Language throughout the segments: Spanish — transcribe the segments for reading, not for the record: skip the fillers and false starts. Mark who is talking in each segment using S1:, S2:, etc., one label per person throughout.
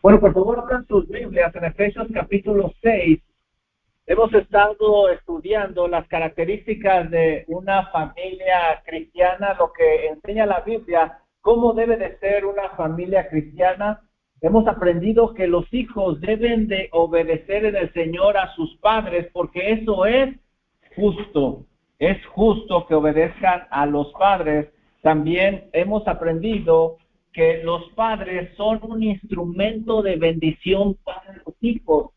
S1: Bueno, por favor, abran sus Biblias en Efesios capítulo 6. Hemos estado estudiando las características de una familia cristiana, lo que enseña la Biblia, cómo debe de ser una familia cristiana. Hemos aprendido que los hijos deben de obedecer en el Señor a sus padres, porque eso es justo. Es justo que obedezcan a los padres. También hemos aprendido que los padres son un instrumento de bendición para los hijos.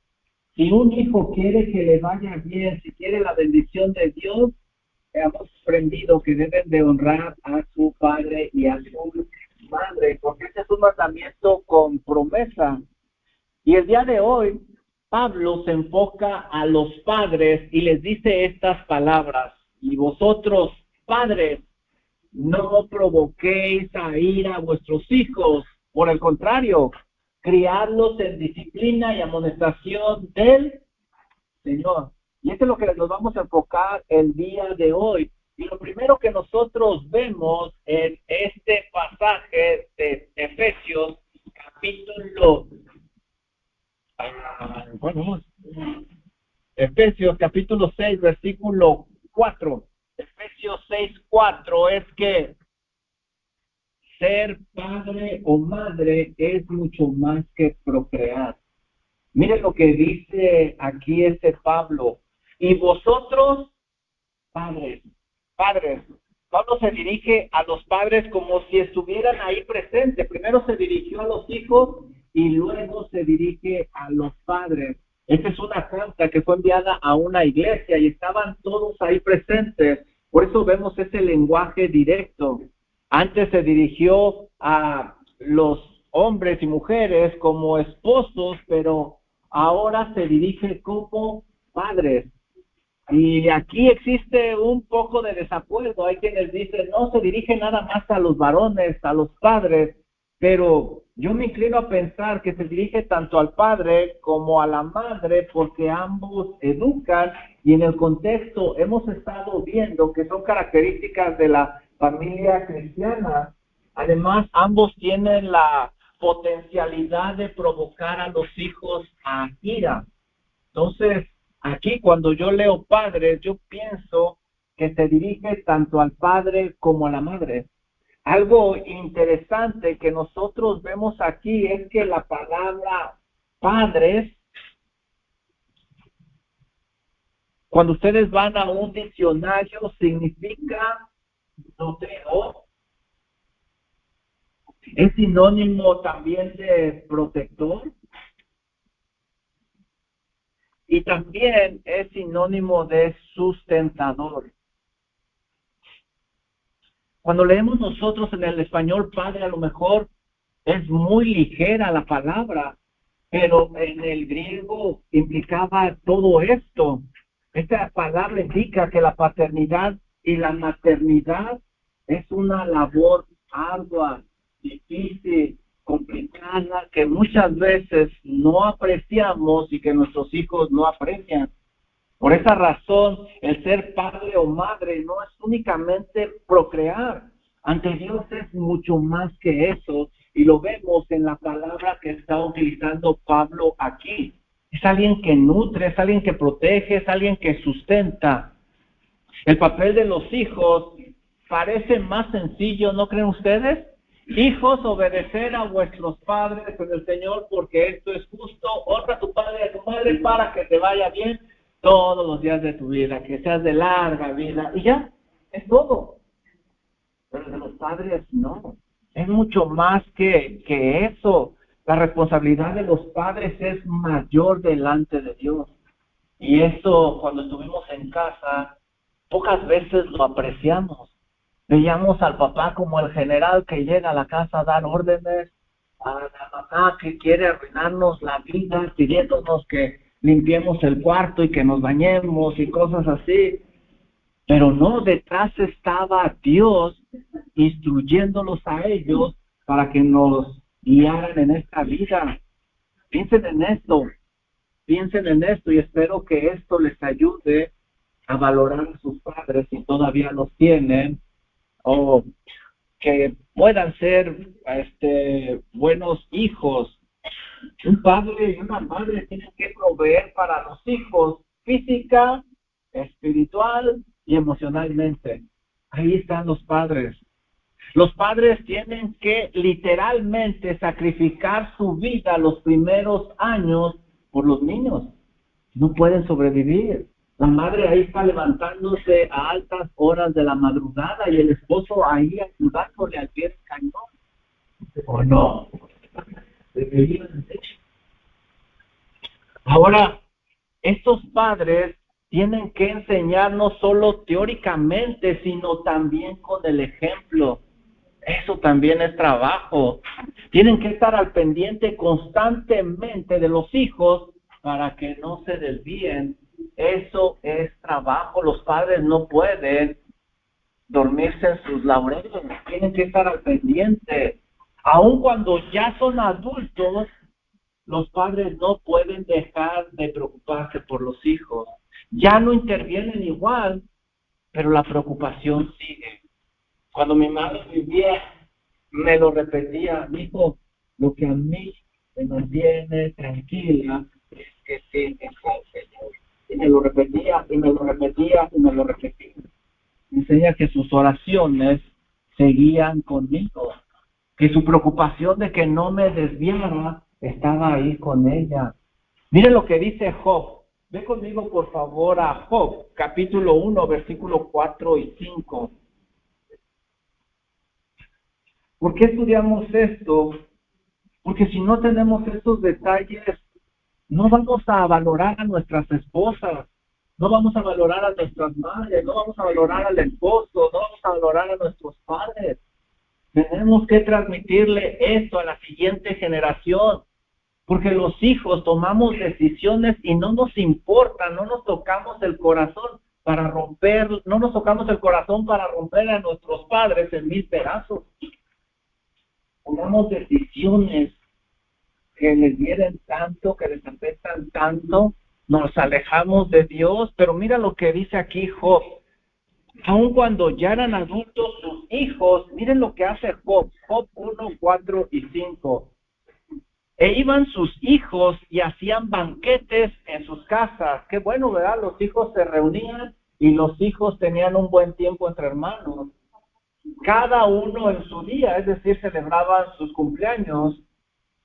S1: Si un hijo quiere que le vaya bien, si quiere la bendición de Dios, hemos aprendido que deben de honrar a su padre y a su madre, porque ese es un mandamiento con promesa. Y el día de hoy, Pablo se enfoca a los padres y les dice estas palabras: y vosotros, padres, no provoquéis a ira a vuestros hijos, por el contrario, criadlos en disciplina y amonestación del Señor. Y esto es lo que nos vamos a enfocar el día de hoy. Y lo primero que nosotros vemos en este pasaje de Efesios, capítulo, bueno, Efesios capítulo 6, versículo 4. Efesios 6, 4 es que ser padre o madre es mucho más que procrear. Miren lo que dice aquí Pablo. Y vosotros, padres, padres. Pablo se dirige a los padres como si estuvieran ahí presentes. Primero se dirigió a los hijos y luego se dirige a los padres. Esta es una carta que fue enviada a una iglesia y estaban todos ahí presentes. Por eso vemos ese lenguaje directo. Antes se dirigió a los hombres y mujeres como esposos, pero ahora se dirige como padres. Y aquí existe un poco de desacuerdo. Hay quienes dicen, no, se dirige nada más a los varones, a los padres, pero yo me inclino a pensar que se dirige tanto al padre como a la madre, porque ambos educan, y en el contexto hemos estado viendo que son características de la familia cristiana. Además, ambos tienen la potencialidad de provocar a los hijos a ira. Entonces, aquí cuando yo leo padres, yo pienso que se dirige tanto al padre como a la madre. Algo interesante que nosotros vemos aquí es que la palabra padres, cuando ustedes van a un diccionario, significa nodero. Es sinónimo también de protector. Y también es sinónimo de sustentador. Cuando leemos nosotros en el español padre, a lo mejor es muy ligera la palabra, pero en el griego implicaba todo esto. Esta palabra indica que la paternidad y la maternidad es una labor ardua, difícil, complicada, que muchas veces no apreciamos y que nuestros hijos no aprecian. Por esa razón, el ser padre o madre no es únicamente procrear. Ante Dios es mucho más que eso, y lo vemos en la palabra que está utilizando Pablo aquí. Es alguien que nutre, es alguien que protege, es alguien que sustenta. El papel de los hijos parece más sencillo, ¿no creen ustedes? Hijos, obedecer a vuestros padres en el Señor, porque esto es justo. Honra a tu padre y a tu madre para que te vaya bien todos los días de tu vida, que seas de larga vida, y ya, es todo. Pero de los padres no, es mucho más que eso. La responsabilidad de los padres es mayor delante de Dios. Y eso, cuando estuvimos en casa, pocas veces lo apreciamos. Veíamos al papá como el general que llega a la casa a dar órdenes, a la mamá que quiere arruinarnos la vida, pidiéndonos que limpiemos el cuarto y que nos bañemos y cosas así. Pero no, detrás estaba Dios instruyéndolos a ellos para que nos guiaran en esta vida. Piensen en esto y espero que esto les ayude a valorar a sus padres si todavía los tienen, o que puedan ser buenos hijos. Un padre y una madre tienen que proveer para los hijos física, espiritual y emocionalmente. Ahí están los padres. Los padres tienen que literalmente sacrificar su vida los primeros años por los niños. No pueden sobrevivir. La madre ahí está levantándose a altas horas de la madrugada y el esposo ahí ayudándole al pie del cañón. ¿O no? Deberían ser. Ahora, estos padres tienen que enseñar no solo teóricamente, sino también con el ejemplo. Eso también es trabajo. Tienen que estar al pendiente constantemente de los hijos para que no se desvíen. Eso es trabajo. Los padres no pueden dormirse en sus laureles. Tienen que estar al pendiente. Aun cuando ya son adultos, los padres no pueden dejar de preocuparse por los hijos. Ya no intervienen igual, pero la preocupación sigue. Cuando mi madre vivía, me lo repetía, hijo, lo que a mí me mantiene tranquila es que sí, es el Señor. Y me lo repetía, y me lo repetía, y me lo repetía. Me enseña que sus oraciones seguían conmigo, que su preocupación de que no me desviara estaba ahí con ella. Miren lo que dice Job. Ve conmigo, por favor, a Job, capítulo 1, versículo 4 y 5. ¿Por qué estudiamos esto? Porque si no tenemos estos detalles, no vamos a valorar a nuestras esposas, no vamos a valorar a nuestras madres, no vamos a valorar al esposo, no vamos a valorar a nuestros padres. Tenemos que transmitirle esto a la siguiente generación, porque los hijos tomamos decisiones y no nos importa, no nos tocamos el corazón para romper, no nos tocamos el corazón para romper a nuestros padres en 1000 pedazos. Tomamos decisiones que les hieren tanto, que les afectan tanto, nos alejamos de Dios, pero mira lo que dice aquí Job. Aun cuando ya eran adultos sus hijos, miren lo que hace Job, Job 1, 4 y 5. E iban sus hijos y hacían banquetes en sus casas. Qué bueno, ¿verdad? Los hijos se reunían y los hijos tenían un buen tiempo entre hermanos. Cada uno en su día, es decir, celebraban sus cumpleaños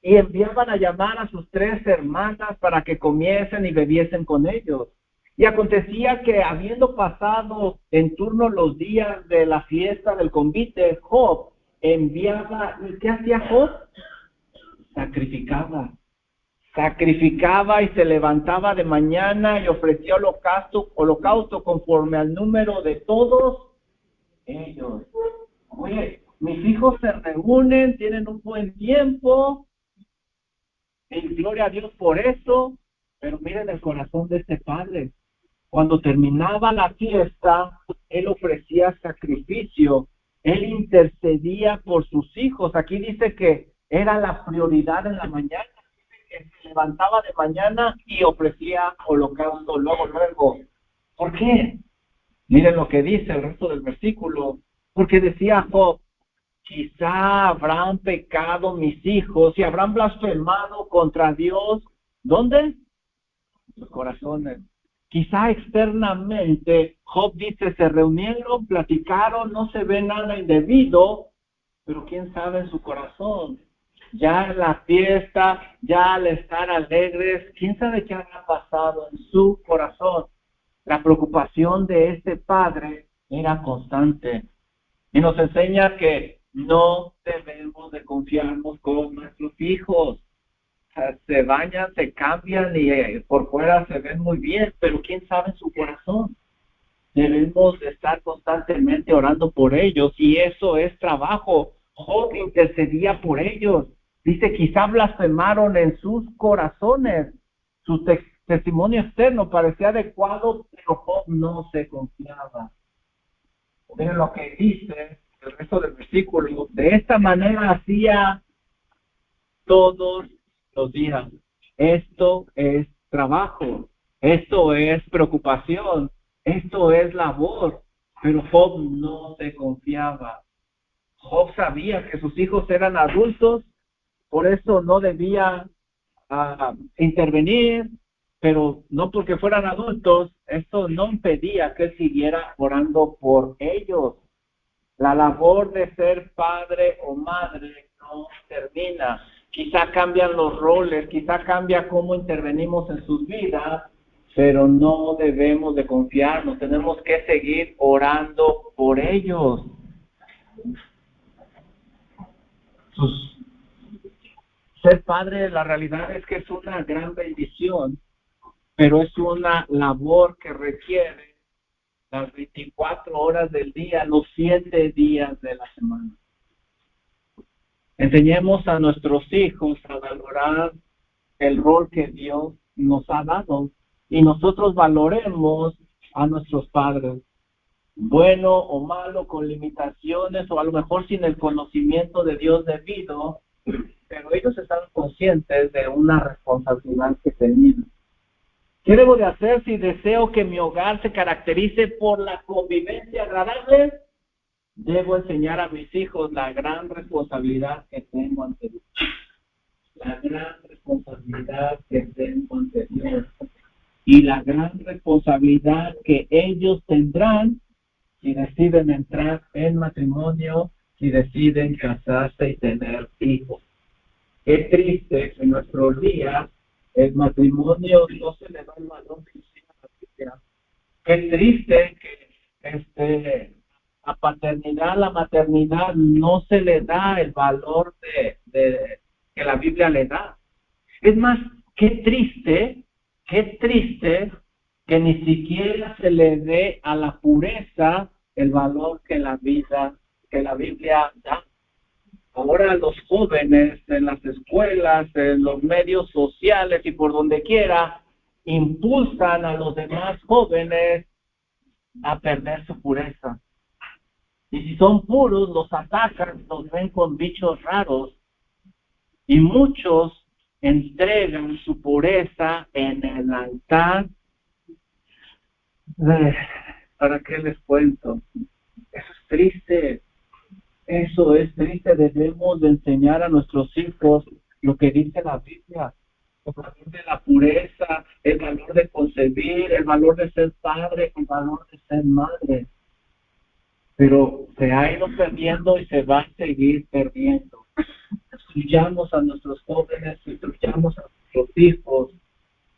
S1: y enviaban a llamar a sus 3 hermanas para que comiesen y bebiesen con ellos. Y acontecía que, habiendo pasado en turno los días de la fiesta del convite, Job enviaba, ¿y qué hacía Job? Sacrificaba y se levantaba de mañana y ofrecía holocausto conforme al número de todos ellos. Oye, mis hijos se reúnen, tienen un buen tiempo, y gloria a Dios por eso, pero miren el corazón de este padre. Cuando terminaba la fiesta, él ofrecía sacrificio, él intercedía por sus hijos. Aquí dice que era la prioridad en la mañana, que se levantaba de mañana y ofrecía holocausto luego. ¿Por qué? Miren lo que dice el resto del versículo, porque decía Job, quizá habrán pecado mis hijos y habrán blasfemado contra Dios. ¿Dónde? Sus corazones. Quizá externamente, Job dice, se reunieron, platicaron, no se ve nada indebido, pero quién sabe en su corazón. Ya en la fiesta, ya al estar alegres, quién sabe qué habrá pasado en su corazón. La preocupación de este padre era constante y nos enseña que no debemos de confiarnos con nuestros hijos. Se bañan, se cambian y por fuera se ven muy bien, pero quién sabe en su corazón. Debemos de estar constantemente orando por ellos y eso es trabajo. Job intercedía por ellos. Dice, quizá blasfemaron en sus corazones. Su testimonio externo parecía adecuado, pero Job no se confiaba. Miren lo que dice el resto del versículo. De esta manera hacía todos los días. Esto es trabajo, esto es preocupación, esto es labor, pero Job no se confiaba. Job sabía que sus hijos eran adultos, por eso no debía a intervenir, pero no porque fueran adultos, esto no impedía que él siguiera orando por ellos. La labor de ser padre o madre no termina. Quizá cambian los roles, quizá cambia cómo intervenimos en sus vidas, pero no debemos de confiarnos, tenemos que seguir orando por ellos. Ser padre, la realidad es que es una gran bendición, pero es una labor que requiere las 24 horas del día, los 7 días de la semana. Enseñemos a nuestros hijos a valorar el rol que Dios nos ha dado y nosotros valoremos a nuestros padres, bueno o malo, con limitaciones o a lo mejor sin el conocimiento de Dios debido, pero ellos están conscientes de una responsabilidad que tenían. ¿Qué debo de hacer si deseo que mi hogar se caracterice por la convivencia agradable? Debo enseñar a mis hijos la gran responsabilidad que tengo ante Dios. La gran responsabilidad que tengo ante Dios. Y la gran responsabilidad que ellos tendrán si deciden entrar en matrimonio, si deciden casarse y tener hijos. Qué triste que en nuestros días el matrimonio no se le da el valor que tiene la Biblia. Qué triste que la paternidad, la maternidad no se le da el valor que la Biblia le da. Es más, qué triste que ni siquiera se le dé a la pureza el valor que la Biblia da. Ahora los jóvenes en las escuelas, en los medios sociales y por donde quiera, impulsan a los demás jóvenes a perder su pureza. Y si son puros, los atacan, los ven con bichos raros. Y muchos entregan su pureza en el altar. ¿Para qué les cuento? Eso es triste. Eso es triste. Debemos de enseñar a nuestros hijos lo que dice la Biblia. El valor de la pureza, el valor de concebir, el valor de ser padre, el valor de ser madre. Pero se ha ido perdiendo y se va a seguir perdiendo. Instruyamos a nuestros jóvenes, instruyamos a nuestros hijos.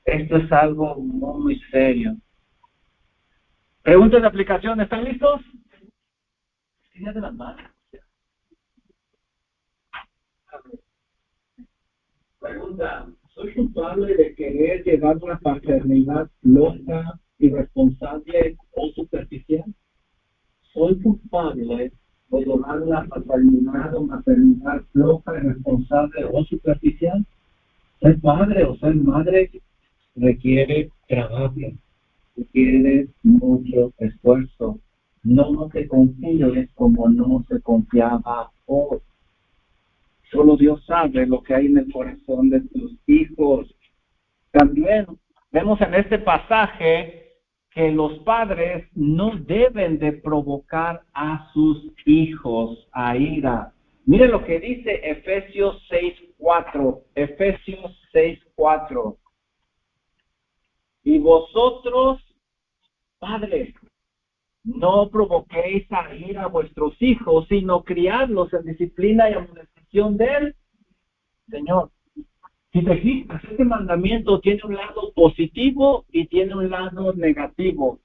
S1: Esto es algo muy serio. Preguntas de aplicación, ¿están listos? Día de las madres. Pregunta, ¿soy culpable de querer llevar una paternidad loca, irresponsable o superficial? ¿Soy culpable de llevar una paternidad o maternidad loca, irresponsable o superficial? Ser padre o ser madre requiere trabajo, requiere mucho esfuerzo. No te confíes como no se confiaba hoy. Solo Dios sabe lo que hay en el corazón de tus hijos. También vemos en este pasaje que los padres no deben de provocar a sus hijos a ira. Miren lo que dice Efesios 6:4. Efesios 6:4. Y vosotros, padres, no provoquéis a ira a vuestros hijos, sino criadlos en disciplina y amonestación del Señor. Si te fijas, este mandamiento tiene un lado positivo y tiene un lado negativo.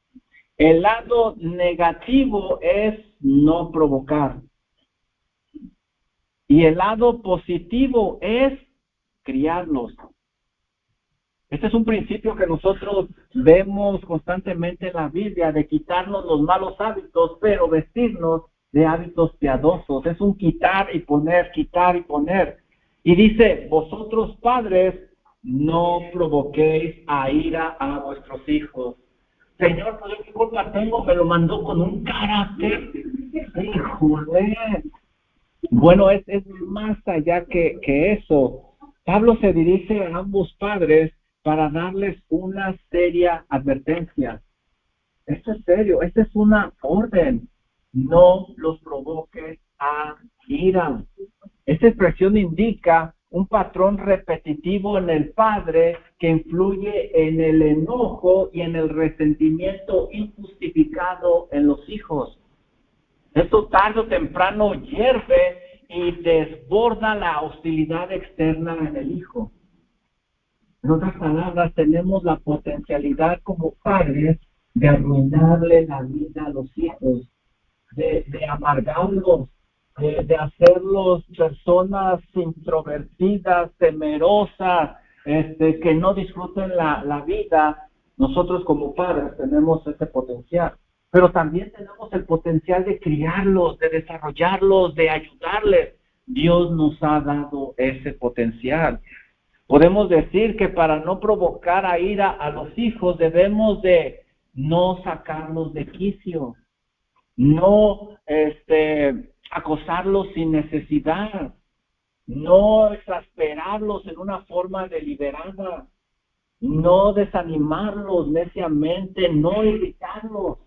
S1: El lado negativo es no provocar. Y el lado positivo es criarlos. Este es un principio que nosotros vemos constantemente en la Biblia, de quitarnos los malos hábitos, pero vestirnos de hábitos piadosos. Es un quitar y poner, quitar y poner. Y dice, vosotros padres, no provoquéis a ira a vuestros hijos. Señor, pues yo qué culpa tengo, me lo mandó con un carácter. Híjole. Bueno, es más allá que eso. Pablo se dirige a ambos padres para darles una seria advertencia. Esto es serio, esta es una orden. No los provoques a ira. Esta expresión indica un patrón repetitivo en el padre que influye en el enojo y en el resentimiento injustificado en los hijos. Esto tarde o temprano hierve y desborda la hostilidad externa en el hijo. En otras palabras, tenemos la potencialidad como padres de arruinarle la vida a los hijos, de amargarlos, de hacerlos personas introvertidas, temerosas, que no disfruten la vida. Nosotros como padres tenemos ese potencial, pero también tenemos el potencial de criarlos, de desarrollarlos, de ayudarles. Dios nos ha dado ese potencial. Podemos decir que para no provocar a ira a los hijos debemos de no sacarlos de quicio, no acosarlos sin necesidad, no exasperarlos en una forma deliberada, no desanimarlos neciamente, no irritarlos.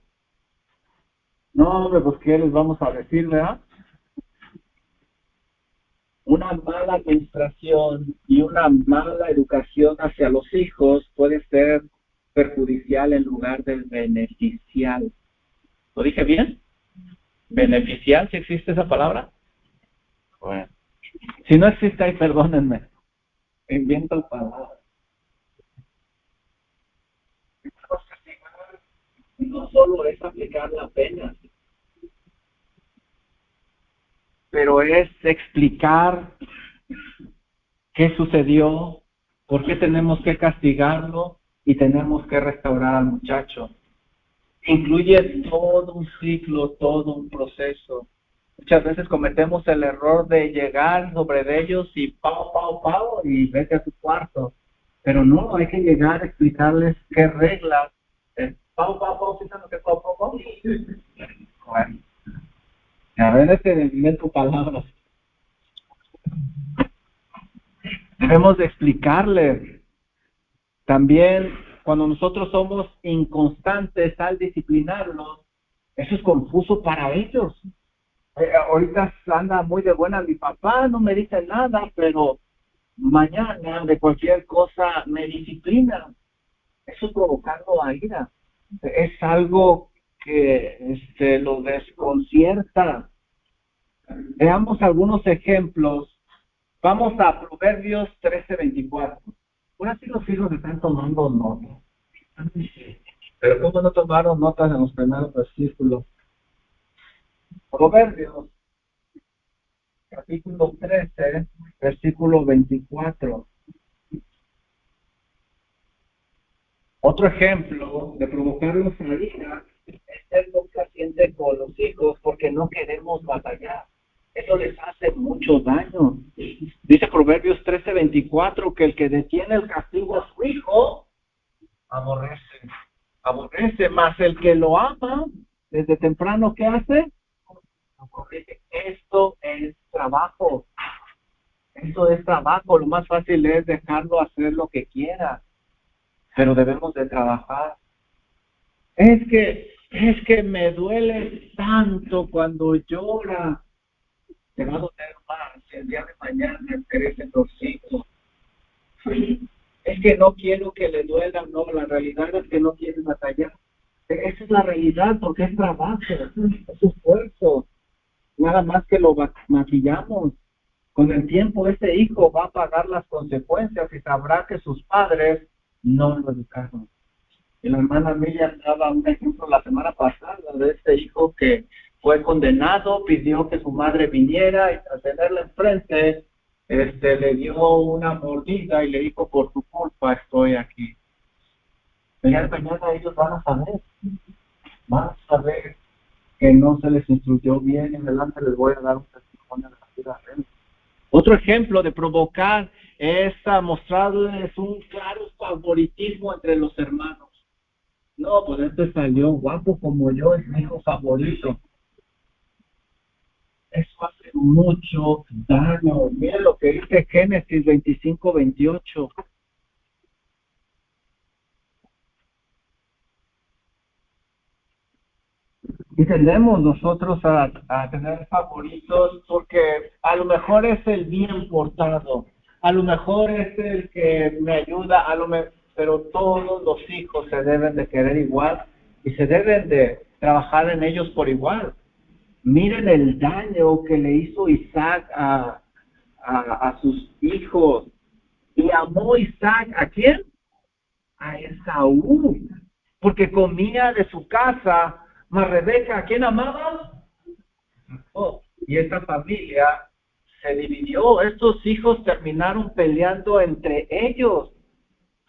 S1: No, hombre, pues ¿qué les vamos a decir, verdad? Una mala administración y una mala educación hacia los hijos puede ser perjudicial en lugar del beneficial. ¿Lo dije bien? ¿Beneficial? ¿Si existe esa palabra? Bueno. Si no existe ahí, perdónenme. Invento palabras. No solo es aplicar la pena, pero es explicar qué sucedió, por qué tenemos que castigarlo y tenemos que restaurar al muchacho. Incluye todo un ciclo, todo un proceso. Muchas veces cometemos el error de llegar sobre ellos y pau, y vete a tu cuarto. Pero no, hay que llegar a explicarles qué reglas. Pau, fíjate que pau. Bueno, a ver, invento palabras. Debemos de explicarles. También, cuando nosotros somos inconstantes al disciplinarlos, eso es confuso para ellos. Ahorita anda muy de buena mi papá, no me dice nada, pero mañana de cualquier cosa me disciplina. Eso es provocarlo a ira. Es algo que lo desconcierta. Veamos algunos ejemplos. Vamos a Proverbios 13:24. Ahora sí los hijos están tomando notas. Pero ¿cómo no tomaron notas en los primeros versículos? Proverbios, capítulo 13, versículo 24. Otro ejemplo de provocarlos a ira es ser complaciente con los hijos porque no queremos batallar. Eso les hace mucho daño. Dice Proverbios 13:24 que el que detiene el castigo a su hijo aborrece, más el que lo ama desde temprano, ¿qué hace? Esto es trabajo. Lo más fácil es dejarlo hacer lo que quiera, pero debemos de trabajar. Es que me duele tanto cuando llora. Te va a doler más si el día de mañana crecen los hijos. Es que no quiero que le duela, no, la realidad es que no quiere batallar. Esa es la realidad, porque es trabajo, es esfuerzo. Nada más que lo maquillamos. Con el tiempo ese hijo va a pagar las consecuencias y sabrá que sus padres no lo educaron. Y la hermana Miriam daba un ejemplo la semana pasada de este hijo que fue condenado, pidió que su madre viniera y tras tenerla enfrente, le dio una mordida y le dijo, por tu culpa estoy aquí. El día de mañana ellos van a saber que no se les instruyó bien y en adelante les voy a dar un testimonio de la vida real. Otro ejemplo de provocar es mostrarles un claro favoritismo entre los hermanos. No, pues este salió guapo como yo, es mi hijo favorito. Eso hace mucho daño. Mira lo que dice Génesis 25:28. Y tendemos nosotros a tener favoritos porque a lo mejor es el bien portado, a lo mejor es el que me ayuda, pero todos los hijos se deben de querer igual y se deben de trabajar en ellos por igual. Miren el daño que le hizo Isaac a sus hijos. Y amó Isaac, ¿a quién? A Esaú, porque comía de su casa. Mas Rebeca, ¿a quién amaba? Oh, y esta familia se dividió. Estos hijos terminaron peleando entre ellos.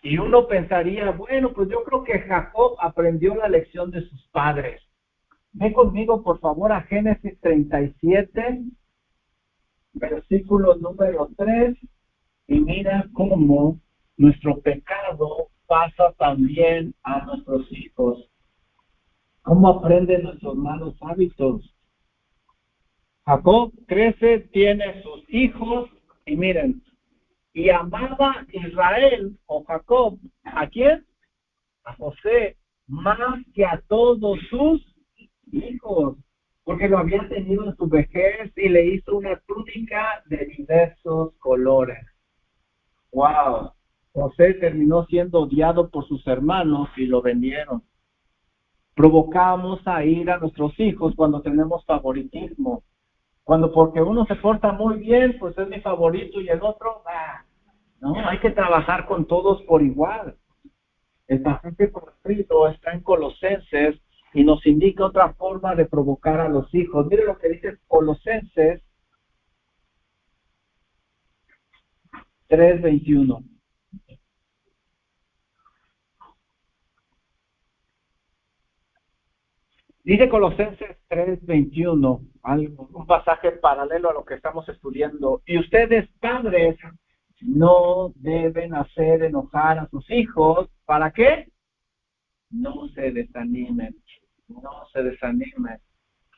S1: Y uno pensaría, bueno, pues yo creo que Jacob aprendió la lección de sus padres. Ve conmigo, por favor, a Génesis 37, versículo número 3, y mira cómo nuestro pecado pasa también a nuestros hijos. ¿Cómo aprenden nuestros malos hábitos? Jacob crece, tiene sus hijos, y miren, y amaba Israel, o Jacob, ¿a quién? A José, más que a todos sus hijos, porque lo había tenido en su vejez y le hizo una túnica de diversos colores. ¡Wow! José terminó siendo odiado por sus hermanos y lo vendieron. Provocamos a ir a nuestros hijos cuando tenemos favoritismo. Cuando porque uno se porta muy bien, pues es mi favorito y el otro, no, hay que trabajar con todos por igual. El pasaje por escrito está en Colosenses y nos indica otra forma de provocar a los hijos. Mire lo que dice Colosenses 3:21. Dice Colosenses 3:21, un pasaje paralelo a lo que estamos estudiando. Y ustedes, padres, no deben hacer enojar a sus hijos. ¿Para qué? No se desanimen. No se desanimen.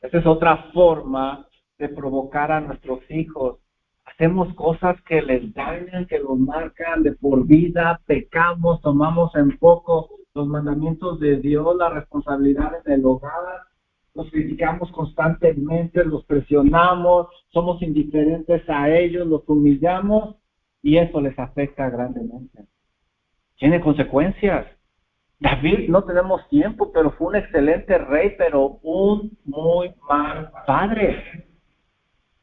S1: Esa es otra forma de provocar a nuestros hijos. Hacemos cosas que les dañan, que los marcan de por vida, pecamos, tomamos en poco los mandamientos de Dios, las responsabilidades del hogar, los criticamos constantemente, los presionamos, somos indiferentes a ellos, los humillamos y eso les afecta grandemente. Tiene consecuencias. David, no tenemos tiempo, pero fue un excelente rey, pero un muy mal padre.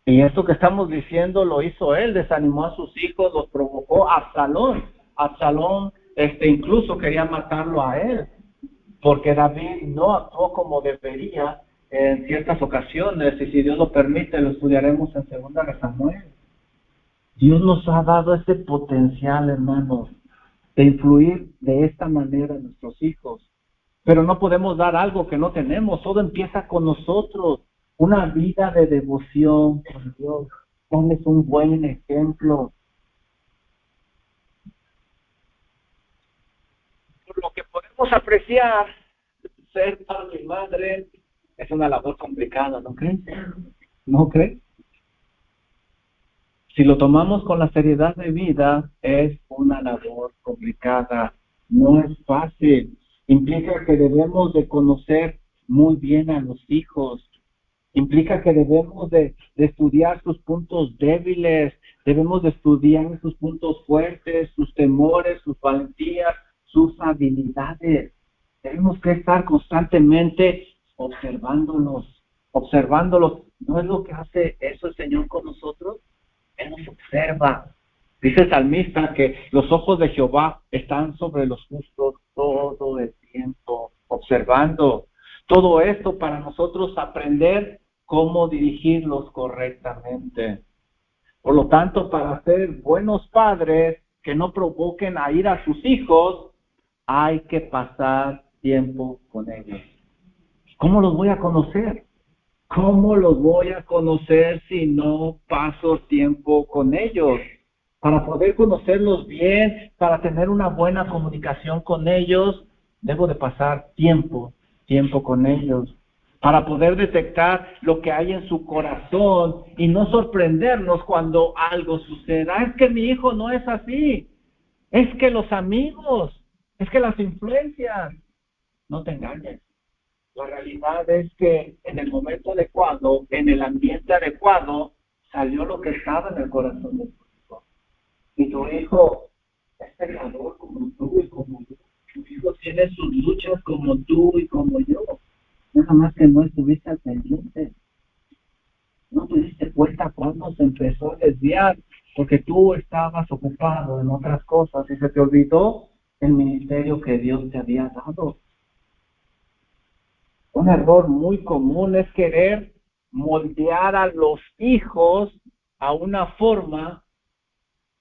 S1: Y esto que estamos diciendo lo hizo él, desanimó a sus hijos, los provocó. Absalón incluso quería matarlo a él, porque David no actuó como debería en ciertas ocasiones, y si Dios lo permite, lo estudiaremos en 2 de Samuel. Dios nos ha dado ese potencial, hermanos, de influir de esta manera en nuestros hijos. Pero no podemos dar algo que no tenemos, todo empieza con nosotros. Una vida de devoción con Dios. Ponles un buen ejemplo. Por lo que podemos apreciar, ser padre y madre es una labor complicada, ¿no crees? ¿No crees? Si lo tomamos con la seriedad de vida, es una labor complicada. No es fácil. Implica que debemos de conocer muy bien a los hijos. Implica que debemos de estudiar sus puntos débiles, debemos de estudiar sus puntos fuertes, sus temores, sus valentías, sus habilidades. Tenemos que estar constantemente observándolos. ¿No es lo que hace eso el Señor con nosotros? Él nos observa. Dice el salmista que los ojos de Jehová están sobre los justos todo el tiempo, observando. Todo esto para nosotros aprender cómo dirigirlos correctamente. Por lo tanto, para ser buenos padres que no provoquen a ir a sus hijos, hay que pasar tiempo con ellos. ¿Cómo los voy a conocer? ¿Cómo los voy a conocer si no paso tiempo con ellos? Para poder conocerlos bien, para tener una buena comunicación con ellos, debo de pasar tiempo con ellos. Para poder detectar lo que hay en su corazón y no sorprendernos cuando algo suceda. Es que mi hijo no es así. Es que los amigos, es que las influencias. No te engañes. La realidad es que en el momento adecuado, en el ambiente adecuado, salió lo que estaba en el corazón de tu hijo. Y tu hijo es pecador como tú y como yo. Tu hijo tiene sus luchas como tú y como yo. Nada más que no estuviste al pendiente. No te diste cuenta cuando se empezó a desviar, porque tú estabas ocupado en otras cosas y se te olvidó el ministerio que Dios te había dado. Un error muy común es querer moldear a los hijos a una forma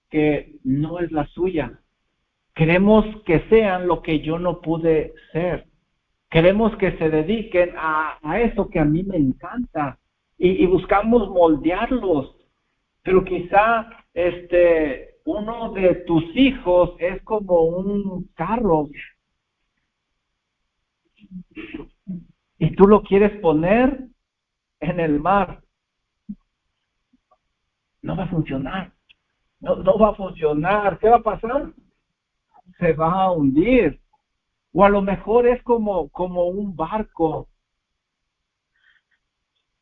S1: que no es la suya. Queremos que sean lo que yo no pude ser. Queremos que se dediquen a eso que a mí me encanta y buscamos moldearlos. Pero quizá uno de tus hijos es como un carro y tú lo quieres poner en el mar. No va a funcionar. No va a funcionar. ¿Qué va a pasar? Se va a hundir. O a lo mejor es como un barco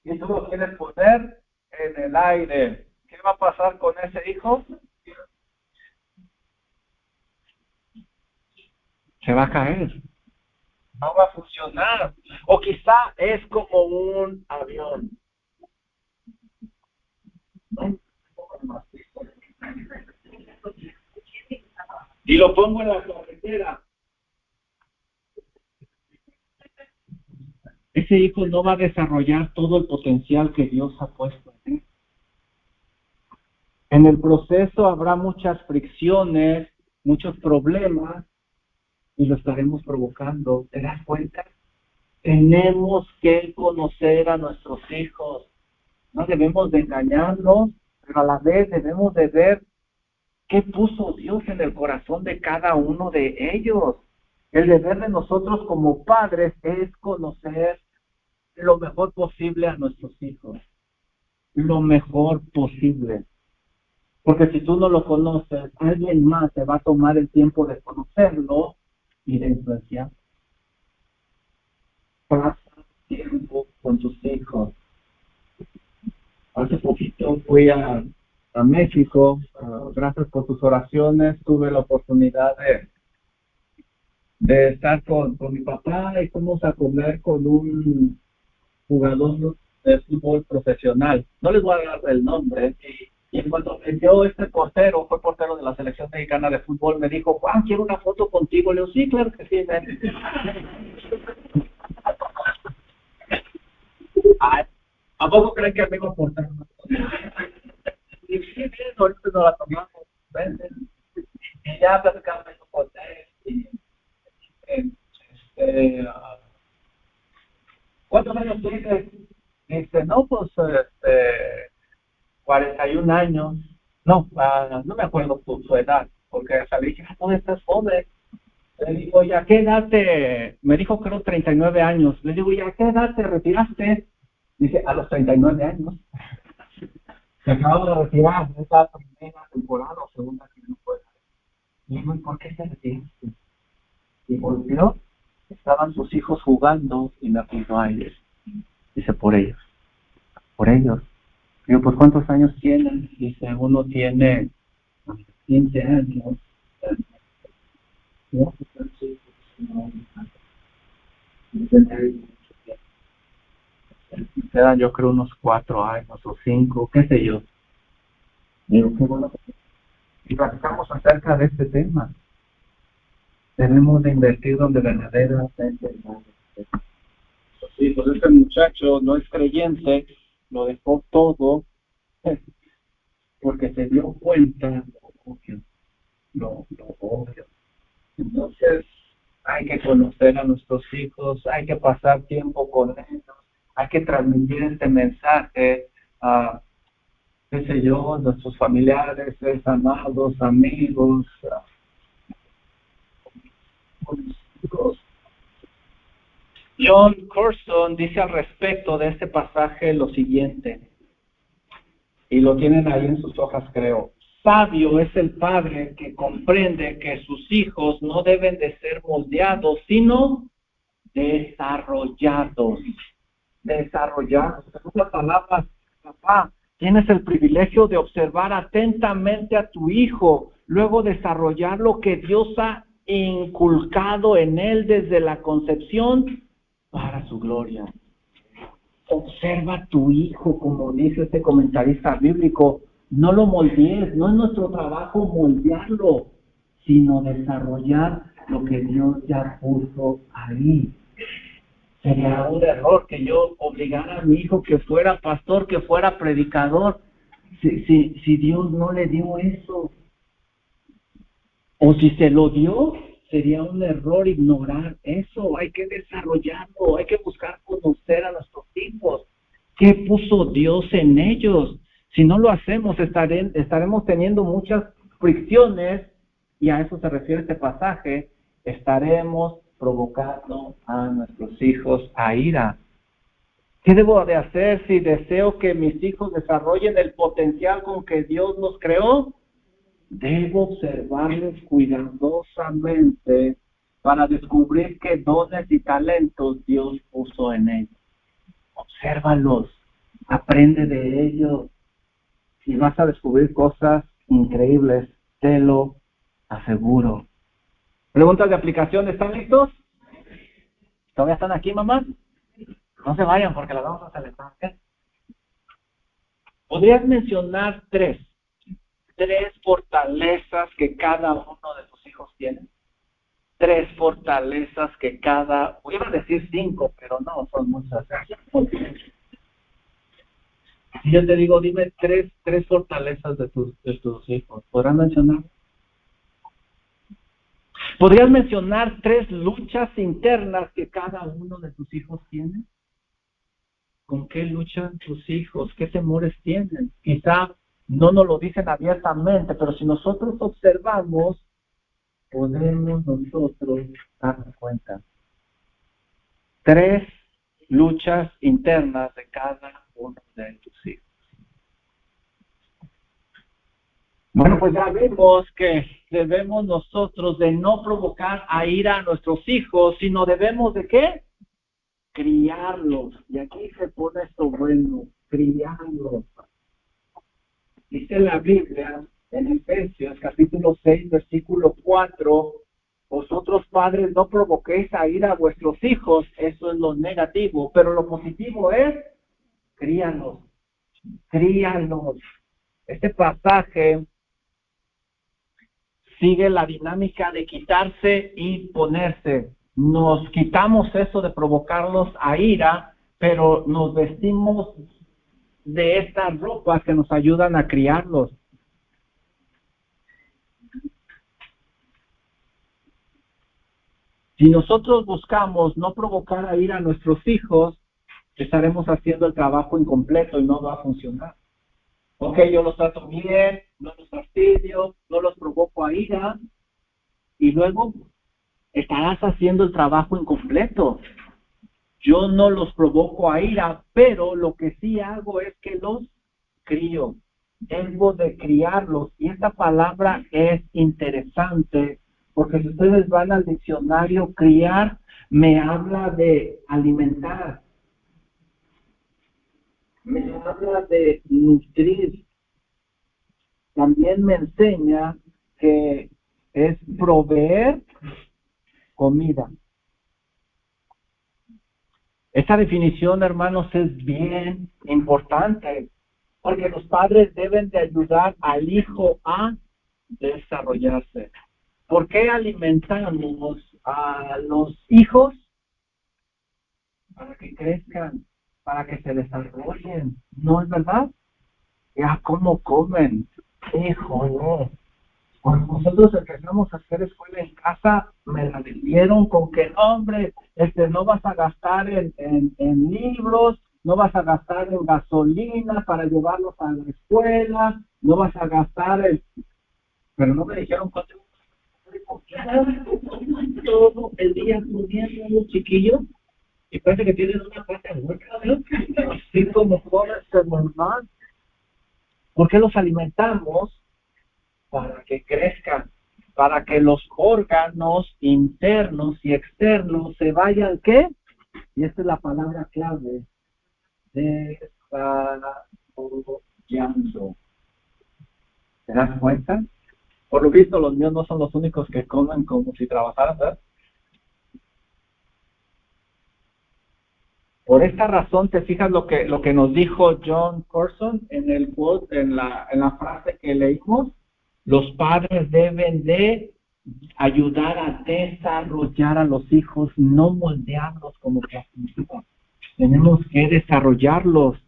S1: y tú lo quieres poner en el aire. ¿Qué va a pasar con ese hijo? Se va a caer. No va a funcionar. O quizá es como un avión. Y lo pongo en la carretera. Ese hijo no va a desarrollar todo el potencial que Dios ha puesto en él. En el proceso habrá muchas fricciones, muchos problemas, y lo estaremos provocando. ¿Te das cuenta? Tenemos que conocer a nuestros hijos. No debemos de engañarlos, pero a la vez debemos de ver qué puso Dios en el corazón de cada uno de ellos. El deber de nosotros como padres es conocer lo mejor posible a nuestros hijos. Lo mejor posible. Porque si tú no lo conoces, alguien más se va a tomar el tiempo de conocerlo y de influenciar. Pasa tiempo con tus hijos. Hace poquito fui a México, gracias por tus oraciones, tuve la oportunidad de estar con mi papá y fuimos a comer con un jugador de fútbol profesional. No les voy a dar el nombre. Y en cuanto me dio este portero, fue portero de la selección mexicana de fútbol, me dijo, Juan, quiero una foto contigo. Le digo, sí, claro que sí. Ven. Ay, ¿a poco creen que me iba a portar? Y sí, bien, ahorita nos la tomamos. Ven, ven. Y ya platicamos con él. Y, este, ¿cuántos años tienes? Dice, no, pues 41 años. No, no me acuerdo su edad, porque salí ya, no estás joven. Le digo, ¿y a qué edad me dijo creo 39 años. Le digo, ¿y a qué edad te retiraste? Dice, a los 39 años. Se acaba de retirar, es la primera temporada o segunda que no puede. Le digo, ¿y por qué te retiraste? Y volvió, estaban sus hijos jugando y me apuntó a ellos. Dice, por ellos. Por ellos. Digo, pues ¿cuántos años tienen? Dice, uno tiene 15 años. No, quedan yo creo unos 4 años o 5, qué sé yo. Digo, qué bueno. Y platicamos acerca de este tema. Tenemos de invertir donde verdaderamente sí, pues este muchacho no es creyente, lo dejó todo porque se dio cuenta lo obvio. Entonces, hay que conocer a nuestros hijos, hay que pasar tiempo con ellos, hay que transmitir este mensaje a, qué sé yo, nuestros familiares, amados, amigos, hijos. John Corson dice al respecto de este pasaje lo siguiente, y lo tienen ahí en sus hojas, creo. Sabio es el padre que comprende que sus hijos no deben de ser moldeados, sino desarrollados. Desarrollados. En otras palabras, papá, Tienes el privilegio de observar atentamente a tu hijo, luego desarrollar lo que Dios ha inculcado en él desde la concepción para su gloria. Observa a tu hijo, como dice este comentarista bíblico, no lo moldees, no es nuestro trabajo moldearlo, sino desarrollar lo que Dios ya puso ahí. Sería un error que yo obligara a mi hijo que fuera pastor, que fuera predicador, si Dios no le dio eso. O si se lo dio, sería un error ignorar eso. Hay que desarrollarlo, hay que buscar conocer a nuestros hijos. ¿Qué puso Dios en ellos? Si no lo hacemos, estaremos teniendo muchas fricciones, y a eso se refiere este pasaje. Estaremos provocando a nuestros hijos a ira. ¿Qué debo de hacer si deseo que mis hijos desarrollen el potencial con que Dios los creó? Debo observarlos cuidadosamente para descubrir qué dones y talentos Dios puso en ellos. Obsérvalos, aprende de ellos y vas a descubrir cosas increíbles, te lo aseguro. Preguntas de aplicación, ¿están listos? ¿Todavía están aquí, mamá? No se vayan porque las vamos a celebrar, ¿eh? ¿Podrías mencionar tres fortalezas que cada uno de tus hijos tiene? Tres fortalezas que voy a decir 5, pero no, son muchas. Si yo te digo, dime tres fortalezas de tus hijos, ¿podrán mencionar? ¿Podrías mencionar 3 luchas internas que cada uno de tus hijos tiene? ¿Con qué luchan tus hijos? ¿Qué temores tienen? Quizá no nos lo dicen abiertamente, pero si nosotros observamos, podemos nosotros darnos cuenta. 3 luchas internas de cada uno de tus hijos. Bueno, pues ya vimos que debemos nosotros de no provocar a ira a nuestros hijos, sino debemos de ¿qué? Criarlos. Y aquí se pone esto bueno, criarlos. Dice la Biblia en Efesios capítulo 6, versículo 4, vosotros padres no provoquéis a ira a vuestros hijos, eso es lo negativo, pero lo positivo es críalos. Este pasaje sigue la dinámica de quitarse y ponerse. Nos quitamos eso de provocarlos a ira, pero nos vestimos de estas ropas que nos ayudan a criarlos. Si nosotros buscamos no provocar a ira a nuestros hijos, estaremos haciendo el trabajo incompleto y no va a funcionar. Ok, yo los trato bien, no los fastidio, no los provoco a ira, y luego estarás haciendo el trabajo incompleto. Yo no los provoco a ira, pero lo que sí hago es que los crío. Debo de criarlos. Y esta palabra es interesante, porque si ustedes van al diccionario, criar me habla de alimentar. Me habla de nutrir. También me enseña que es proveer comida. Esta definición, hermanos, es bien importante, porque los padres deben de ayudar al hijo a desarrollarse. ¿Por qué alimentamos a los hijos? Para que crezcan, para que se desarrollen, ¿no es verdad? Ya cómo comen, híjole. Cuando nosotros empezamos a hacer escuela en casa, me la vendieron con que, hombre, no vas a gastar en libros, no vas a gastar en gasolina para llevarlos a la escuela, no vas a gastar pero no me dijeron cuánto. Todo el día comiendo los chiquillos y parece que tienen una pata hueca, ¿no? Así como jóvenes normal. ¿Por qué los alimentamos? Para que crezcan, para que los órganos internos y externos se vayan, ¿qué? Y esta es la palabra clave, desarrollando. ¿Te das cuenta? Por lo visto, los míos no son los únicos que comen como si trabajaran, ¿verdad? Por esta razón, te fijas lo que nos dijo John Corson en el quote, en la frase que leímos. Los padres deben de ayudar a desarrollar a los hijos, no moldearlos como plastilina. Tenemos que desarrollarlos.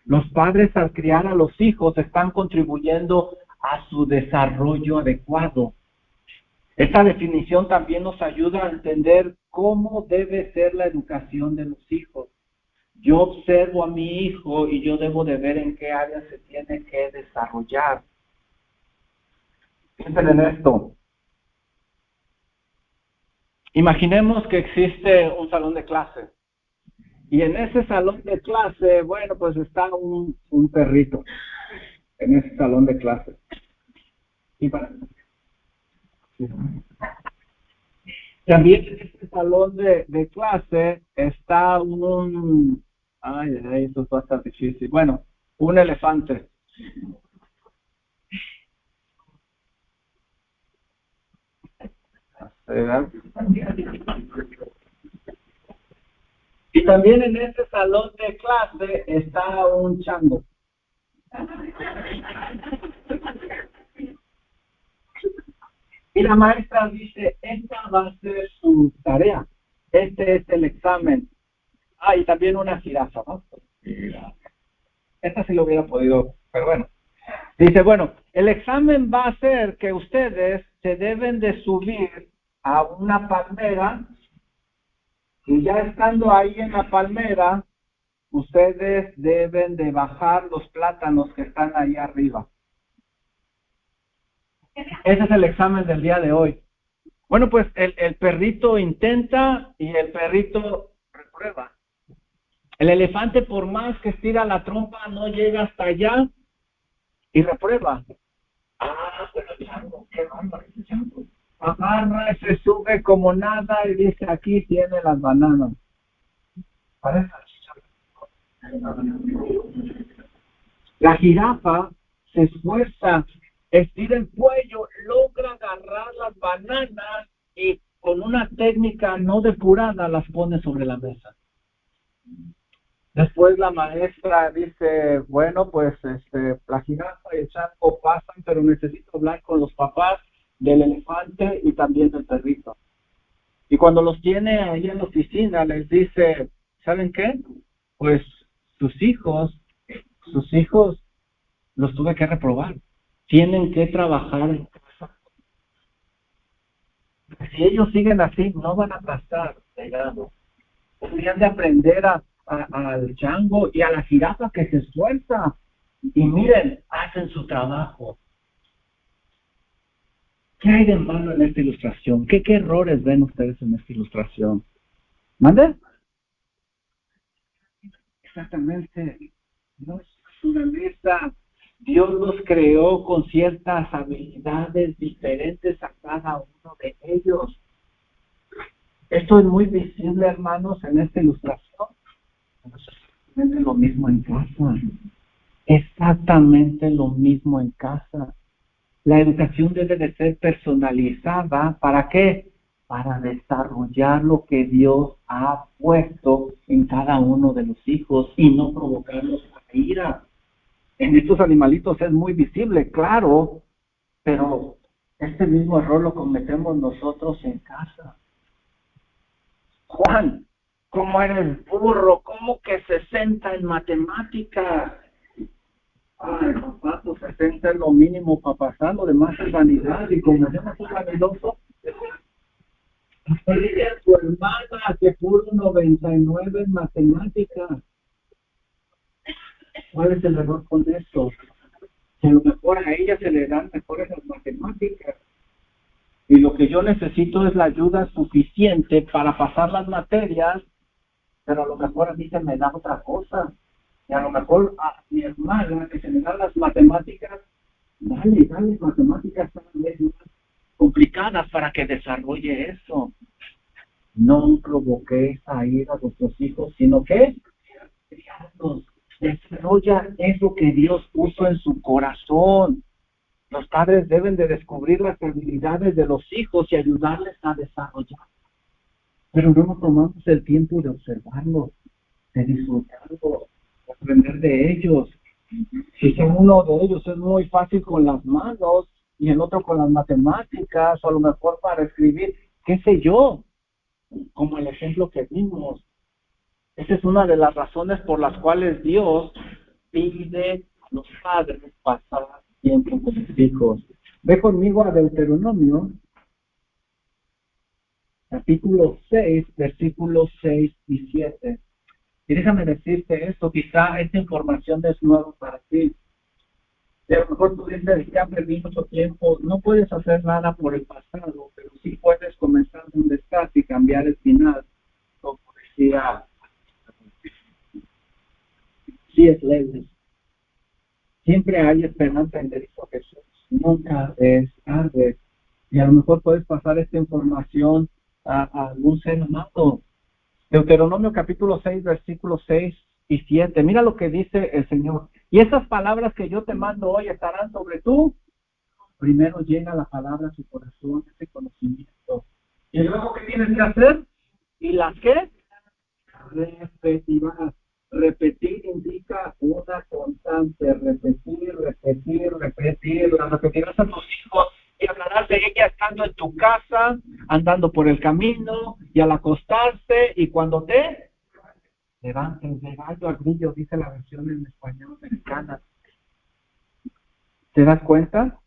S1: Los padres al criar a los hijos están contribuyendo a su desarrollo adecuado. Esta definición también nos ayuda a entender cómo debe ser la educación de los hijos. Yo observo a mi hijo y yo debo de ver en qué área se tiene que desarrollar. Piensen en esto. Imaginemos que existe un salón de clase. Y en ese salón de clase, bueno, pues está un perrito. En ese salón de clase. Y para... También en este salón de clase está un... Ay, eso es bastante difícil. Bueno, un elefante. Y también en este salón de clase está un chango. Y la maestra dice, esta va a ser su tarea. Este es el examen. Ah, y también una jirafa, ¿no? Esta sí lo hubiera podido, pero bueno. Dice, bueno, el examen va a ser que ustedes se deben de subir a una palmera y ya estando ahí en la palmera, ustedes deben de bajar los plátanos que están ahí arriba. Ese es el examen del día de hoy. Bueno, pues el perrito intenta y el perrito reprueba. El elefante, por más que estira la trompa, no llega hasta allá y reprueba. Ah, pero el chango, qué bárbaro ese chango. Agarra, se sube como nada y dice, aquí tiene las bananas. Parece la jirafa se esfuerza, estira el cuello, logra agarrar las bananas y con una técnica no depurada las pone sobre la mesa. Después la maestra dice, bueno, pues la jirafa y el chango pasan, pero necesito hablar con los papás del elefante y también del perrito. Y cuando los tiene ahí en la oficina, les dice, ¿saben qué? Pues sus hijos los tuve que reprobar. Tienen que trabajar en casa. Si ellos siguen así, no van a pasar de grado. Tendrían de aprender al chango y a la jirafa que se esfuerza. Y miren, hacen su trabajo. ¿Qué hay de malo en esta ilustración? ¿Qué errores ven ustedes en esta ilustración? ¿Mande? Exactamente. No es naturaleza. Dios los creó con ciertas habilidades diferentes a cada uno de ellos. Esto es muy visible, hermanos, en esta ilustración. Es lo mismo en casa. Exactamente lo mismo en casa. La educación debe de ser personalizada. ¿Para qué? Para desarrollar lo que Dios ha puesto en cada uno de los hijos y no provocarlos a ira. En estos animalitos es muy visible, claro, pero este mismo error lo cometemos nosotros en casa. Juan, ¿cómo eres burro? ¿Cómo que 60 en matemáticas? Ay, papá, pues 60 es lo mínimo para pasar, lo demás es vanidad. Y como yo no soy vanidoso, dile a tu hermana que pudo 99 en matemáticas. ¿Cuál es el error con esto? Que a lo mejor a ella se le dan mejores las matemáticas. Y lo que yo necesito es la ayuda suficiente para pasar las materias, pero a lo mejor a mí se me da otra cosa. Y a lo mejor a mi hermana que se me dan las matemáticas, dale matemáticas cada vez más complicadas para que desarrolle eso. No provoqué esa ira a vuestros hijos, sino que criarlos Desarrolla eso que Dios puso en su corazón. Los padres deben de descubrir las habilidades de los hijos y ayudarles a desarrollar. Pero no nos tomamos el tiempo de observarlos, de disfrutarlos, de aprender de ellos. Si uno de ellos es muy fácil con las manos y el otro con las matemáticas, o a lo mejor para escribir, qué sé yo, como el ejemplo que vimos. Esa es una de las razones por las cuales Dios pide a los padres pasar tiempo con sus hijos. Ve conmigo a Deuteronomio, capítulo 6, versículos 6 y 7. Y déjame decirte esto, quizá esta información es nueva para ti. Y a lo mejor tú dices, ya perdí mucho tiempo, no puedes hacer nada por el pasado, pero sí puedes comenzar donde estás y cambiar el final, como decía C.S. Lewis. Siempre hay esperanza en Cristo Jesús, nunca es tarde. Y a lo mejor puedes pasar esta información a algún ser amado. Deuteronomio capítulo 6, versículos 6 y 7. Mira lo que dice el Señor. Y esas palabras que yo te mando hoy estarán sobre tú. Primero llega la palabra a su corazón, ese conocimiento. ¿Y luego qué tienes que hacer? ¿Y las qué? Repetirás. Repetir indica una constante. Repetir. La repetirás a tus hijos y hablarás de ella estando en tu casa, andando por el camino y al acostarse y cuando te levantes. De gallo al grillo, dice la versión en español americana. ¿Te das cuenta?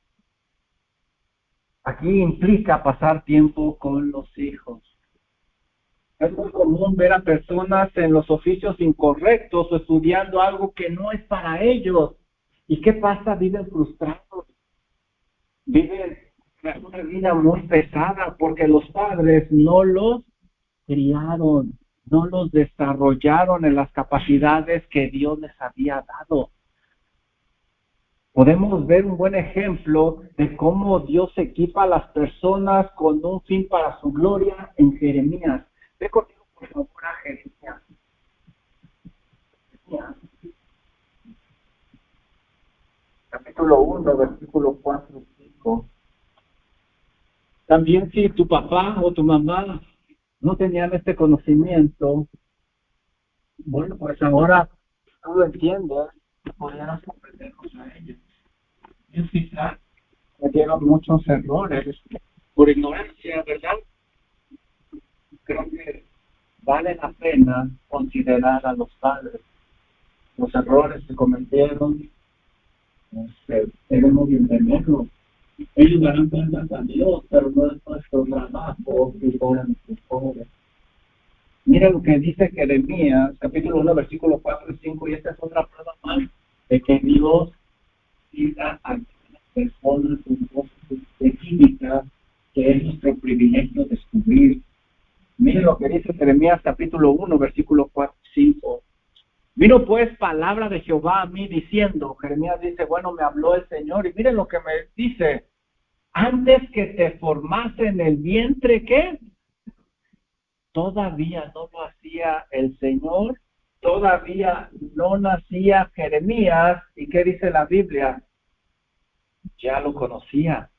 S1: Aquí implica pasar tiempo con los hijos. Es muy común ver a personas en los oficios incorrectos o estudiando algo que no es para ellos. ¿Y qué pasa? Viven frustrados. Viven una vida muy pesada porque los padres no los criaron, no los desarrollaron en las capacidades que Dios les había dado. Podemos ver un buen ejemplo de cómo Dios equipa a las personas con un fin para su gloria en Jeremías. Ve conmigo, por favor, a Jeremías. Capítulo 1, versículo 4 y 5. También si tu papá o tu mamá no tenían este conocimiento, bueno, pues ahora tú lo entiendes, podrías comprenderlos a ellos. Ellos quizás cometieron muchos errores por ignorancia, ¿verdad? Creo que vale la pena considerar a los padres. Los errores que cometieron, debemos de entenderlos. Ellos darán cuentas a Dios, pero no es nuestro trabajo cuidar a nuestros pobres. Mira lo que dice Jeremías, capítulo 1, versículo 4 y 5, y esta es otra prueba más de que Dios cita a las personas con cosas específicas que es nuestro privilegio descubrir. Mire lo que dice Jeremías capítulo 1, versículo 4 y 5. Vino pues palabra de Jehová a mí diciendo, Jeremías dice, bueno, me habló el Señor, y miren lo que me dice, antes que te formase en el vientre, ¿qué? Todavía no lo hacía el Señor, todavía no nacía Jeremías, ¿y qué dice la Biblia? Ya lo conocía.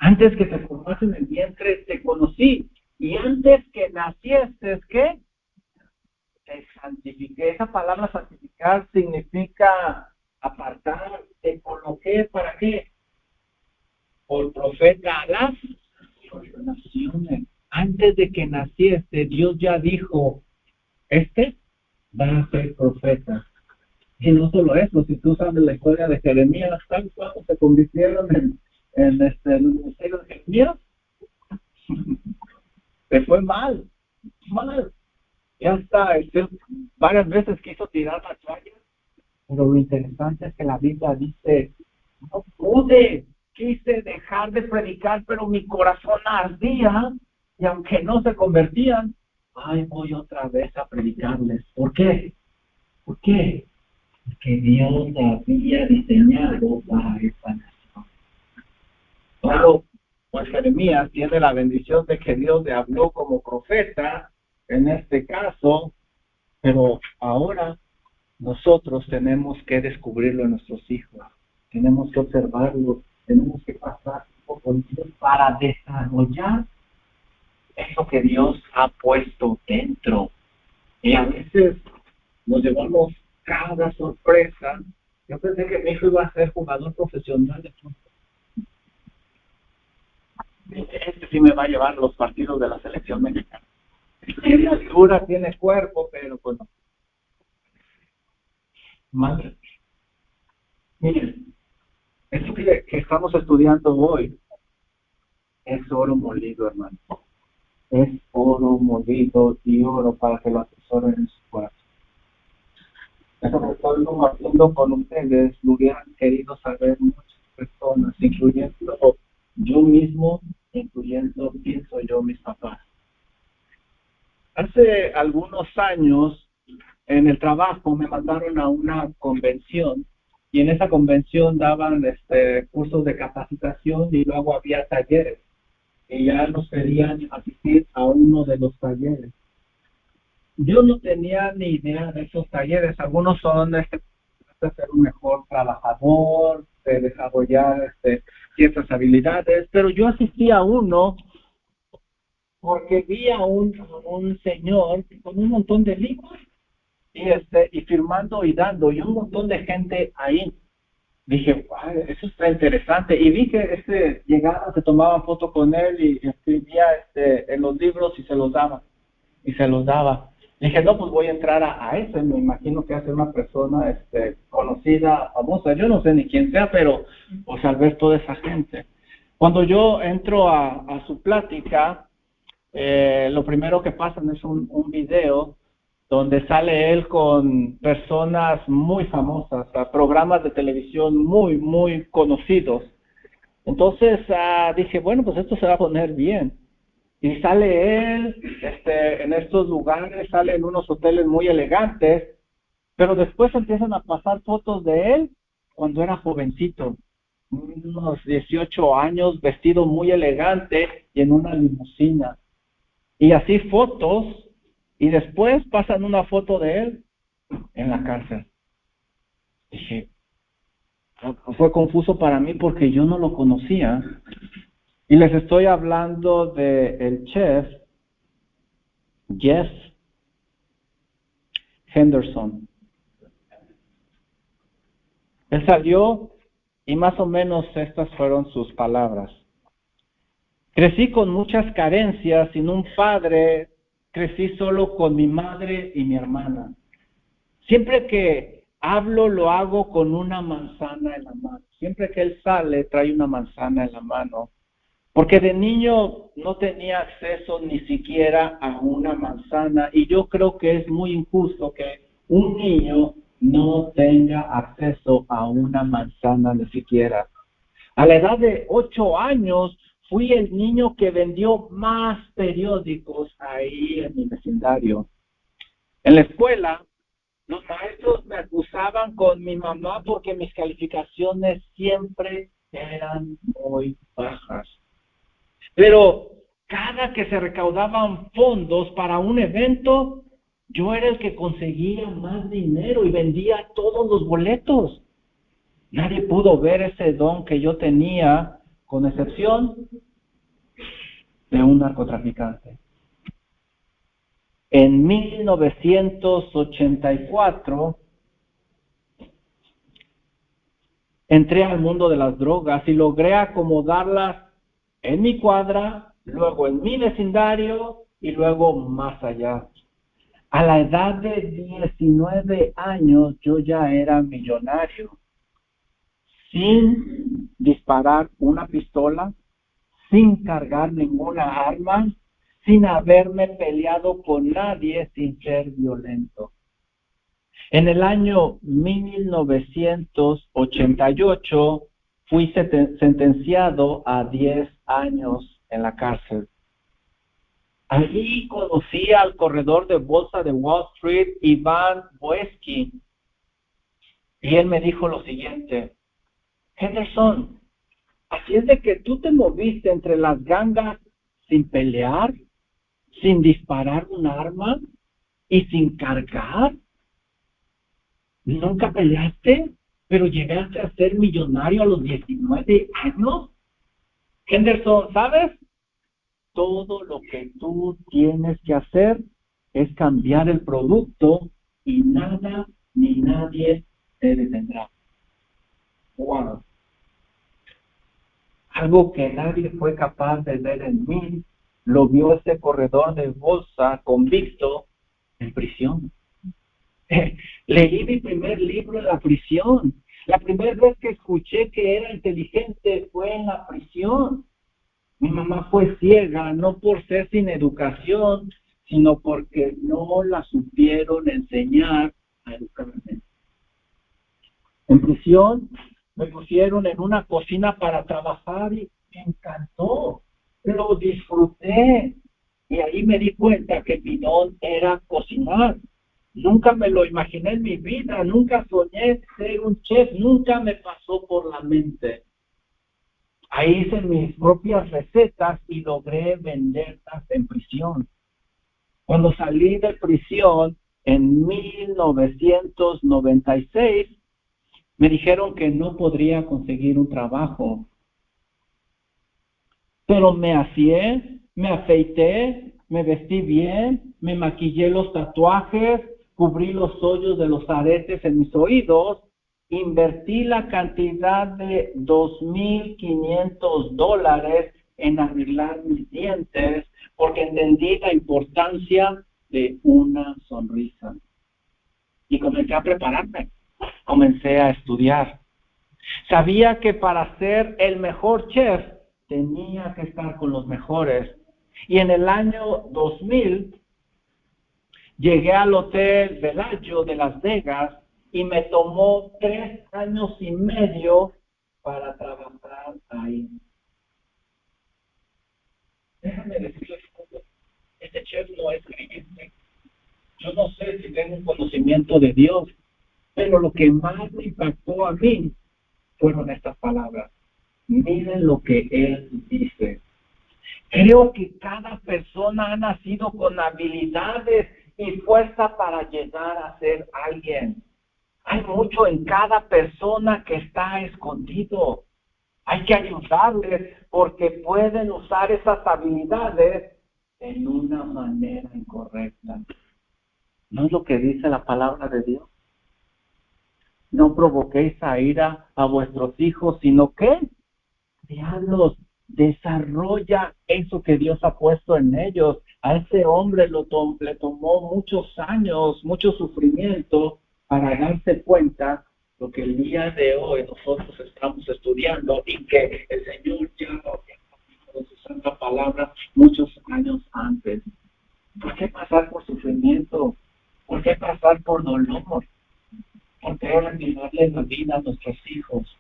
S1: Antes que te formase en el vientre, te conocí, y antes que nacieses, ¿qué? Te santifiqué. Esa palabra santificar significa apartar, te coloqué, ¿para qué? Por profeta a las naciones. Antes de que naciese, Dios ya dijo, este va a ser profeta. Y no solo eso, si tú sabes la historia de Jeremías, ¿sabes cuándo se convirtieron en el ministerio de Jeremías? Se fue mal. Ya está, varias veces quiso tirar la toalla, pero lo interesante es que la Biblia dice, no pude, quise dejar de predicar, pero mi corazón ardía, y aunque no se convertían, voy otra vez a predicarles. ¿Por qué? Porque Dios había diseñado para esta nación. Claro, pues Jeremías tiene la bendición de que Dios le habló como profeta, en este caso, pero ahora nosotros tenemos que descubrirlo en nuestros hijos, tenemos que observarlo, tenemos que pasar tiempo con ellos para desarrollar eso que Dios ha puesto dentro. Y a veces nos llevamos cada sorpresa. Yo pensé que mi hijo iba a ser jugador profesional de fútbol. Este sí me va a llevar los partidos de la selección mexicana. Tiene altura, tiene cuerpo, pero pues no. Madre. Miren, esto que estamos estudiando hoy es oro molido, hermano. Es oro molido y oro para que lo atesoren en su corazón. Eso que estoy compartiendo con ustedes lo hubieran querido saber muchas personas, incluyendo yo mismo, incluyendo, pienso yo, mis papás. Hace algunos años, en el trabajo, me mandaron a una convención y en esa convención daban cursos de capacitación y luego había talleres. Y ya nos pedían asistir a uno de los talleres. Yo no tenía ni idea de esos talleres. Algunos son de ser un mejor trabajador, de desarrollar ciertas habilidades, pero yo asistí a uno porque vi a un señor con un montón de libros y firmando y dando, y un montón de gente ahí. Dije, wow, eso está interesante. Y vi que llegaba, se tomaba foto con él y escribía en los libros y se los daba. Y se los daba. Dije, no, pues voy a entrar a ese. Me imagino que hace una persona conocida, famosa. Yo no sé ni quién sea, pero pues al ver toda esa gente. Cuando yo entro a su plática, lo primero que pasan es un video donde sale él con personas muy famosas, a programas de televisión muy, muy conocidos. Entonces dije, bueno, pues esto se va a poner bien. Y sale él en estos lugares, sale en unos hoteles muy elegantes, pero después empiezan a pasar fotos de él cuando era jovencito, unos 18 años, vestido muy elegante y en una limusina. Y así fotos, y después pasan una foto de él en la cárcel. Dije, fue confuso para mí porque yo no lo conocía. Y les estoy hablando de el chef Jeff Henderson. Él salió y más o menos estas fueron sus palabras. Crecí con muchas carencias, sin un padre, crecí solo con mi madre y mi hermana. Siempre que hablo, lo hago con una manzana en la mano. Siempre que él sale, trae una manzana en la mano. Porque de niño no tenía acceso ni siquiera a una manzana. Y yo creo que es muy injusto que un niño no tenga acceso a una manzana ni siquiera. A la edad de 8 años, fui el niño que vendió más periódicos ahí en mi vecindario. En la escuela, los maestros me acusaban con mi mamá porque mis calificaciones siempre eran muy bajas. Pero cada que se recaudaban fondos para un evento, yo era el que conseguía más dinero y vendía todos los boletos. Nadie pudo ver ese don que yo tenía, con excepción de un narcotraficante. En 1984 entré al mundo de las drogas y logré acomodarlas en mi cuadra, luego en mi vecindario y luego más allá. A la edad de 19 años yo ya era millonario, sin disparar una pistola, sin cargar ninguna arma, sin haberme peleado con nadie, sin ser violento. En el año 1988 fui sentenciado a 10 años en la cárcel. Allí conocí al corredor de bolsa de Wall Street, Ivan Boesky, y él me dijo lo siguiente: Henderson, así es de que tú te moviste entre las gangas sin pelear, sin disparar un arma y sin cargar. ¿Nunca peleaste? ¿Pero llegaste a ser millonario a los 19 años? Henderson, ¿sabes? Todo lo que tú tienes que hacer es cambiar el producto y nada ni nadie te detendrá. Wow. Algo que nadie fue capaz de ver en mí, lo vio este corredor de bolsa convicto en prisión. Leí mi primer libro en la prisión. La primera vez que escuché que era inteligente fue en la prisión. Mi mamá fue ciega, no por ser sin educación, sino porque no la supieron enseñar a educarme. En prisión me pusieron en una cocina para trabajar y me encantó, lo disfruté. Y ahí me di cuenta que mi don era cocinar. Nunca me lo imaginé en mi vida, nunca soñé ser un chef, nunca me pasó por la mente. Ahí hice mis propias recetas y logré venderlas en prisión. Cuando salí de prisión en 1996, me dijeron que no podría conseguir un trabajo. Pero me aseé, me afeité, me vestí bien, me maquillé los tatuajes, cubrí los hoyos de los aretes en mis oídos, invertí la cantidad de $2,500 en arreglar mis dientes porque entendí la importancia de una sonrisa. Y comencé a prepararme, comencé a estudiar. Sabía que para ser el mejor chef tenía que estar con los mejores. Y en el año 2000 llegué al Hotel Bellagio de Las Vegas y me tomó 3 años y medio para trabajar ahí. Déjame decirles algo, este chef no es creyente. Yo no sé si tengo un conocimiento de Dios, pero lo que más me impactó a mí fueron estas palabras. Miren lo que él dice. Creo que cada persona ha nacido con habilidades y fuerza para llegar a ser alguien. Hay mucho en cada persona que está escondido. Hay que ayudarles porque pueden usar esas habilidades en una manera incorrecta. ¿No es lo que dice la palabra de Dios? No provoquéis a ira a vuestros hijos, sino que criadlos, desarrolla eso que Dios ha puesto en ellos. A ese hombre le tomó muchos años, mucho sufrimiento para darse cuenta lo que el día de hoy nosotros estamos estudiando y que el Señor ya lo había con su santa palabra muchos años antes. ¿Por qué pasar por sufrimiento? ¿Por qué pasar por dolor? ¿Por qué arruinarle la vida a nuestros hijos?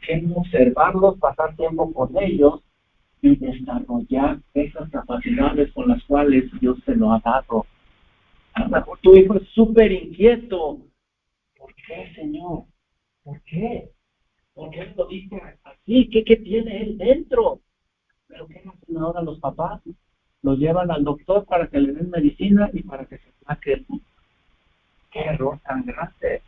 S1: Queremos observarlos, pasar tiempo con ellos y desarrollar esas capacidades con las cuales Dios se lo ha dado. A lo mejor tu hijo es súper inquieto. ¿Por qué, Señor? ¿Por qué? ¿Por qué lo dice así? ¿Qué tiene él dentro? ¿Pero qué hacen ahora los papás? Lo llevan al doctor para que le den medicina y para que se saque. ¡Qué error tan grande!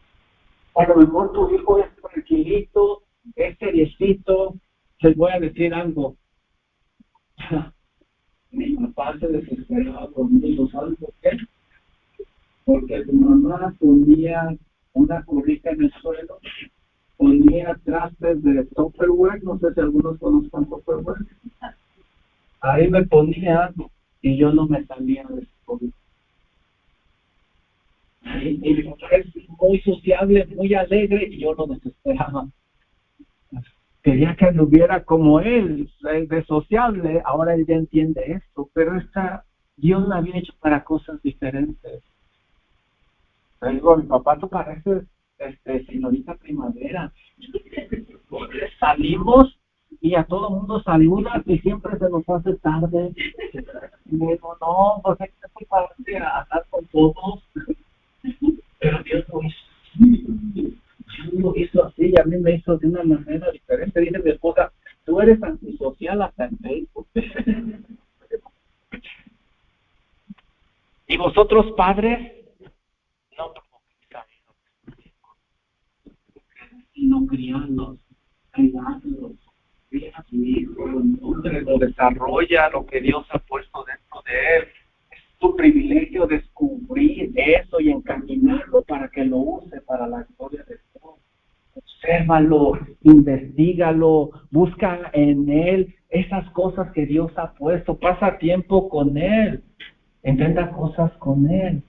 S1: A lo mejor tu hijo es tranquilito, es seriecito. Les voy a decir algo. Mi papá se desesperaba conmigo, ¿sabes por qué? Porque su mamá ponía una cobija en el suelo, ponía trastes de Tupperware, no sé si algunos conozcan Tupperware. Ahí me ponía y yo no me salía de esa cobija. Y mi papá es muy sociable, muy alegre y yo lo desesperaba. Quería que anduviera como él, de sociable. Ahora él ya entiende esto, pero Dios me había hecho para cosas diferentes. Le digo, mi papá, tú pareces señorita primavera. Salimos y a todo mundo saludas y siempre se nos hace tarde. Y le digo, no, pues hay que pararte a estar con todos. Pero Dios lo hizo así. Dios lo hizo así y a mí me hizo de una manera diferente. Dice mi esposa, tú eres antisocial hasta en Facebook. Y vosotros, padres, no provoquéis a ira. desarrolla lo que Dios ha puesto dentro de él. Es tu privilegio descubrir eso y encaminarlo para que lo use para la gloria de Dios. Obsérvalo, investígalo, busca en él esas cosas que Dios ha puesto, pasa tiempo con él, intenta cosas con él.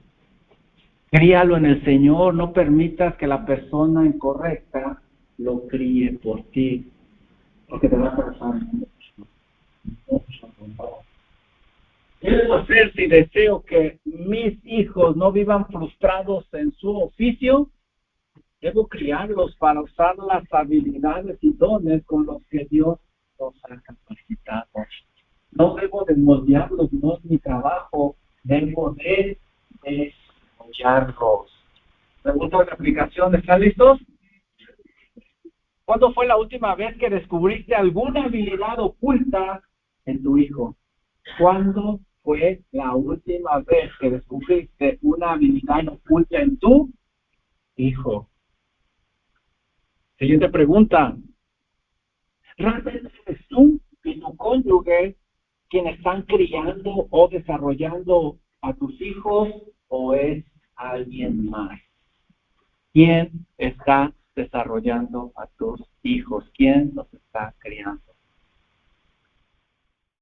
S1: Críalo en el Señor, no permitas que la persona incorrecta lo críe por ti, porque te va a pasar mucho. ¿Qué debo hacer si deseo que mis hijos no vivan frustrados en su oficio? Debo criarlos para usar las habilidades y dones con los que Dios los ha capacitado. No debo de moldearlos, no es mi trabajo, debo de desarrollarlos. Pregunta de aplicación, ¿están listos? ¿Cuándo fue la última vez que descubriste alguna habilidad oculta en tu hijo? ¿Cuándo fue la última vez que descubriste una habilidad oculta en tu hijo? Siguiente pregunta. ¿Realmente eres tú y tu cónyuge quienes están criando o desarrollando a tus hijos o es alguien más? ¿Quién está desarrollando a tus hijos? ¿Quién los está criando?